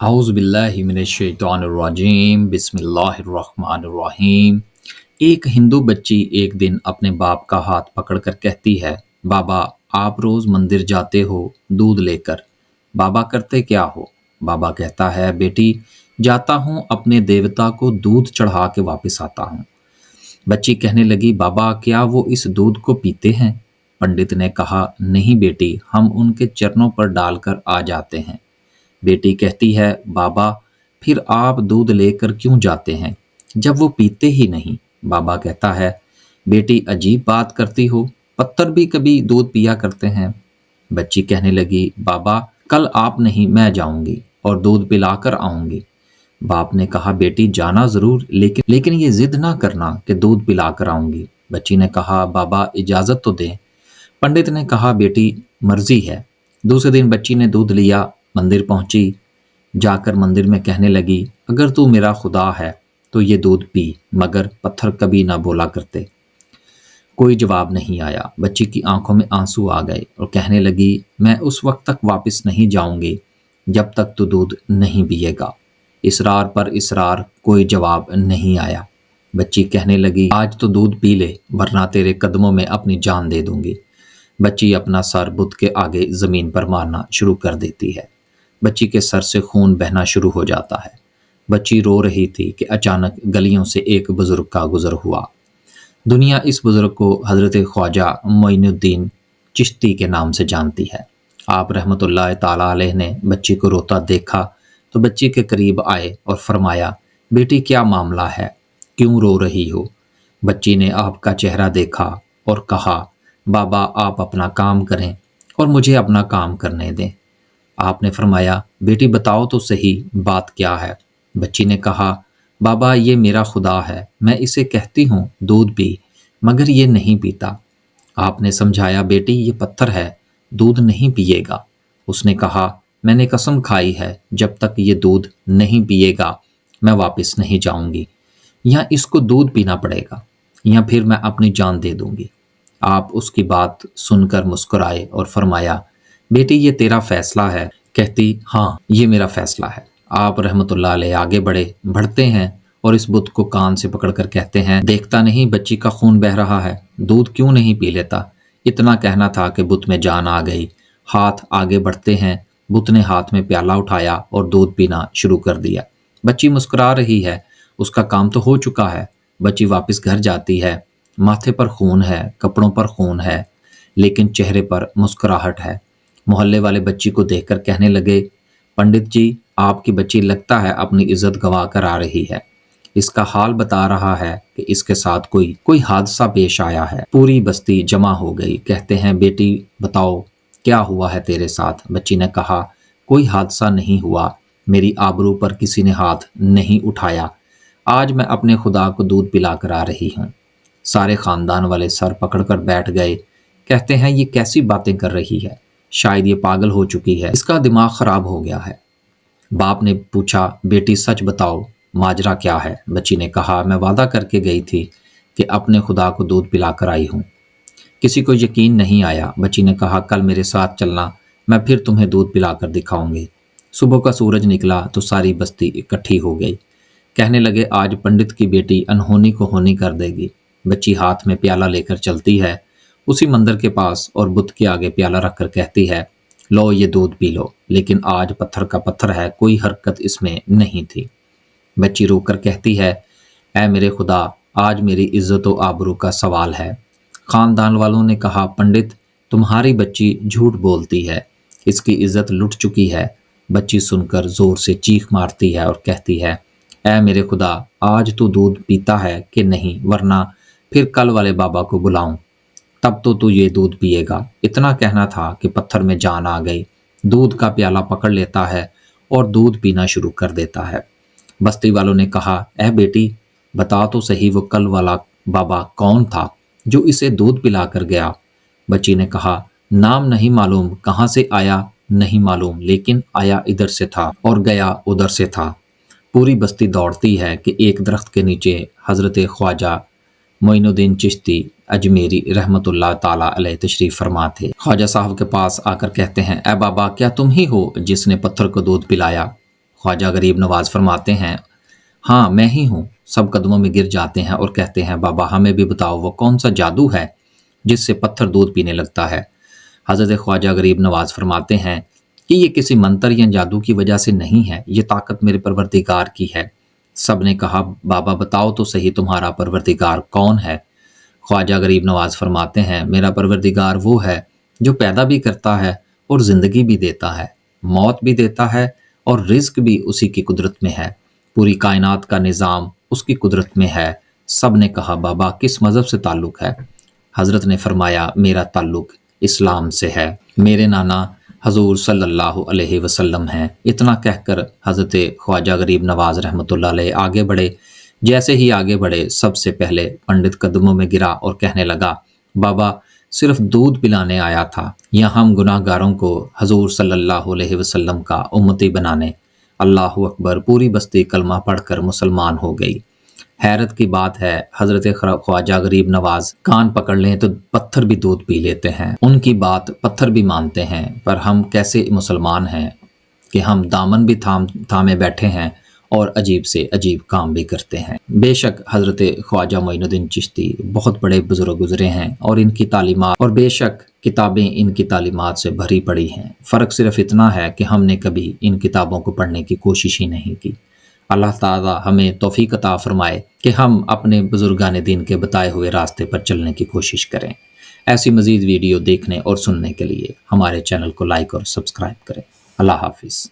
औज़ु बिल्लाहि मिनश्शैतानिर्रजीम बिस्मिल्लाहिर्रहमानिर्रहीम। एक हिंदू बच्ची एक दिन अपने बाप का हाथ पकड़कर कहती है, बाबा आप रोज़ मंदिर जाते हो दूध लेकर, बाबा करते क्या हो? बाबा कहता है, बेटी जाता हूँ अपने देवता को दूध चढ़ा के वापस आता हूँ। बच्ची कहने लगी, बाबा क्या वो इस दूध को पीते हैं? पंडित ने कहा, नहीं बेटी, हम उनके चरणों पर डालकर आ जाते हैं। बेटी कहती है, बाबा फिर आप दूध लेकर क्यों जाते हैं जब वो पीते ही नहीं? बाबा कहता है, बेटी अजीब बात करती हो, पत्थर भी कभी दूध पिया करते हैं। बच्ची कहने लगी, बाबा कल आप नहीं मैं जाऊंगी और दूध पिलाकर आऊंगी। बाप ने कहा, बेटी जाना जरूर, लेकिन ये जिद ना करना कि दूध पिलाकर आऊंगी। बच्ची ने कहा, बाबा इजाजत तो दें। पंडित ने कहा, बेटी मर्जी है। दूसरे दिन बच्ची ने दूध लिया, मंदिर पहुंची, जाकर मंदिर में कहने लगी, अगर तू मेरा खुदा है तो ये दूध पी। मगर पत्थर कभी ना बोला करते। कोई जवाब नहीं आया। बच्ची की आंखों में आंसू आ गए और कहने लगी, मैं उस वक्त तक वापस नहीं जाऊंगी जब तक तू दूध नहीं पिएगा। इसरार पर इसरार, कोई जवाब नहीं आया। बच्ची कहने लगी, आज तो दूध पी ले वरना तेरे कदमों में अपनी जान दे दूंगी। बच्ची अपना सर बुत के आगे जमीन पर मारना शुरू कर देती है। बच्ची के सर से खून बहना शुरू हो जाता है। बच्ची रो रही थी कि अचानक गलियों से एक बुजुर्ग का गुजर हुआ। दुनिया इस बुजुर्ग को हजरत ख्वाजा मोइनुद्दीन चिश्ती के नाम से जानती है। आप रहमतुल्लाह ताला अलैह ने बच्ची को रोता देखा तो बच्ची के करीब आए और फरमाया, बेटी क्या मामला है, क्यों रो रही हो? बच्ची ने आपका चेहरा देखा और कहा, बाबा आप अपना काम करें और मुझे अपना काम करने दें। आपने फरमाया, बेटी बताओ तो सही बात क्या है? बच्ची ने कहा, बाबा ये मेरा खुदा है, मैं इसे कहती हूँ दूध पी, मगर ये नहीं पीता। आपने समझाया, बेटी ये पत्थर है, दूध नहीं पिएगा। उसने कहा, मैंने कसम खाई है जब तक ये दूध नहीं पिएगा मैं वापस नहीं जाऊंगी। या इसको दूध पीना पड़ेगा या फिर मैं अपनी जान दे दूंगी। आप उसकी बात सुनकर मुस्कुराए और फरमाया, बेटी ये तेरा फैसला है। कहती, हाँ ये मेरा फैसला है। आप रहमतुल्लाह अलैह आगे बढ़ते हैं और इस बुत को कान से पकड़कर कहते हैं, देखता नहीं बच्ची का खून बह रहा है, दूध क्यों नहीं पी लेता? इतना कहना था कि बुत में जान आ गई। हाथ आगे बढ़ते हैं, बुत ने हाथ में प्याला उठाया और दूध पीना शुरू कर दिया। बच्ची मुस्कुरा रही है, उसका काम तो हो चुका है। बच्ची वापस घर जाती है। माथे पर खून है, कपड़ों पर खून है, लेकिन चेहरे पर मुस्कुराहट है। मोहल्ले वाले बच्ची को देखकर कहने लगे, पंडित जी आपकी बच्ची लगता है अपनी इज्जत गंवा कर आ रही है। इसका हाल बता रहा है कि इसके साथ कोई हादसा पेश आया है। पूरी बस्ती जमा हो गई। कहते हैं, बेटी बताओ क्या हुआ है तेरे साथ? बच्ची ने कहा, कोई हादसा नहीं हुआ, मेरी आबरू पर किसी ने हाथ नहीं उठाया। आज मैं अपने खुदा को दूध पिला कर आ रही हूँ। सारे खानदान वाले सर पकड़कर बैठ गए। कहते हैं, ये कैसी बातें कर रही है, शायद ये पागल हो चुकी है, इसका दिमाग खराब हो गया है। बाप ने पूछा, बेटी सच बताओ माजरा क्या है? बच्ची ने कहा, मैं वादा करके गई थी कि अपने खुदा को दूध पिलाकर आई हूँ। किसी को यकीन नहीं आया। बच्ची ने कहा, कल मेरे साथ चलना, मैं फिर तुम्हें दूध पिलाकर दिखाऊंगी। सुबह का सूरज निकला तो सारी बस्ती इकट्ठी हो गई। कहने लगे, आज पंडित की बेटी अनहोनी को होनी कर देगी। बच्ची हाथ में प्याला लेकर चलती है उसी मंदिर के पास और बुत के आगे प्याला रखकर कहती है, लो ये दूध पी लो। लेकिन आज पत्थर का पत्थर है, कोई हरकत इसमें नहीं थी। बच्ची रोकर कहती है, ऐ मेरे खुदा, आज मेरी इज्जत व आबरू का सवाल है। खानदान वालों ने कहा, पंडित तुम्हारी बच्ची झूठ बोलती है, इसकी इज्जत लुट चुकी है। बच्ची सुनकर जोर से चीख मारती है और कहती है, ऐ मेरे खुदा, आज तू दूध पीता है कि नहीं, वरना फिर कल वाले बाबा को बुलाऊं, तब तो तू ये दूध पिएगा। इतना कहना था कि पत्थर में जान आ गई। दूध का प्याला पकड़ लेता है और दूध पीना शुरू कर देता है। बस्ती वालों ने कहा, ऐ बेटी बता तो सही वो कल वाला बाबा कौन था जो इसे दूध पिलाकर गया? बच्ची ने कहा, नाम नहीं मालूम, कहाँ से आया नहीं मालूम, लेकिन आया इधर से था और गया उधर से था। पूरी बस्ती दौड़ती है कि एक दरख्त के नीचे हजरत ख्वाजा मोइनुद्दीन चिश्ती अजमेरी रहमतुल्लाह ताला अलैह तशरीफ फरमा थे। ख्वाजा साहब के पास आकर कहते हैं, ऐ बाबा क्या तुम ही हो जिसने पत्थर को दूध पिलाया? ख्वाजा गरीब नवाज फरमाते हैं, हाँ मैं ही हूँ। सब कदमों में गिर जाते हैं और कहते हैं, बाबा हमें भी बताओ वो कौन सा जादू है जिससे पत्थर दूध पीने लगता है। हज़रत ख्वाजा गरीब नवाज फरमाते हैं कि ये किसी मंत्र या जादू की वजह से नहीं है, ये ताकत मेरे परवरदिगार की है। सब ने कहा, बाबा बताओ तो सही तुम्हारा परवरदिगार कौन है। ख्वाजा गरीब नवाज फरमाते हैं, मेरा परवरदिगार वो है जो पैदा भी करता है और ज़िंदगी भी देता है, मौत भी देता है और रिज़्क भी उसी की कुदरत में है। पूरी कायनात का निज़ाम उसकी कुदरत में है। सब ने कहा, बाबा किस मज़हब से ताल्लुक़ है। हज़रत ने फरमाया, मेरा ताल्लुक़ इस्लाम से है, मेरे नाना हजूर सल्लल्लाहु अलैहि वसल्लम हैं। इतना कहकर हज़रत ख्वाजा गरीब नवाज रहमतुल्लाह अलैह आगे बढ़े। जैसे ही आगे बढ़े, सबसे पहले पंडित कदमों में गिरा और कहने लगा, बाबा सिर्फ दूध पिलाने आया था, या हम गुनाहगारों को हजूर सल्लल्लाहु अलैहि वसल्लम का उम्मती बनाने। अल्लाहु अकबर। पूरी बस्ती कलमा पढ़कर मुसलमान हो गई। हैरत की बात है, हज़रत ख्वाजा गरीब नवाज कान पकड़ लें तो पत्थर भी दूध पी लेते हैं, उनकी बात पत्थर भी मानते हैं। पर हम कैसे मुसलमान हैं कि हम दामन भी थामे बैठे हैं और अजीब से अजीब काम भी करते हैं। बेशक हज़रत ख्वाजा मोइनुद्दीन चिश्ती बहुत बड़े बुजुर्ग गुजरे हैं और इनकी तालीमात और बेशक किताबें इनकी तालीमात से भरी पड़ी हैं। फ़र्क सिर्फ इतना है कि हमने कभी इन किताबों को पढ़ने की कोशिश ही नहीं की। अल्लाह ताला हमें तौफीक अता फरमाए कि हम अपने बुजुर्गान दीन के बताए हुए रास्ते पर चलने की कोशिश करें। ऐसी मज़ीद वीडियो देखने और सुनने के लिए हमारे चैनल को लाइक और सब्सक्राइब करें। अल्लाह हाफिज़।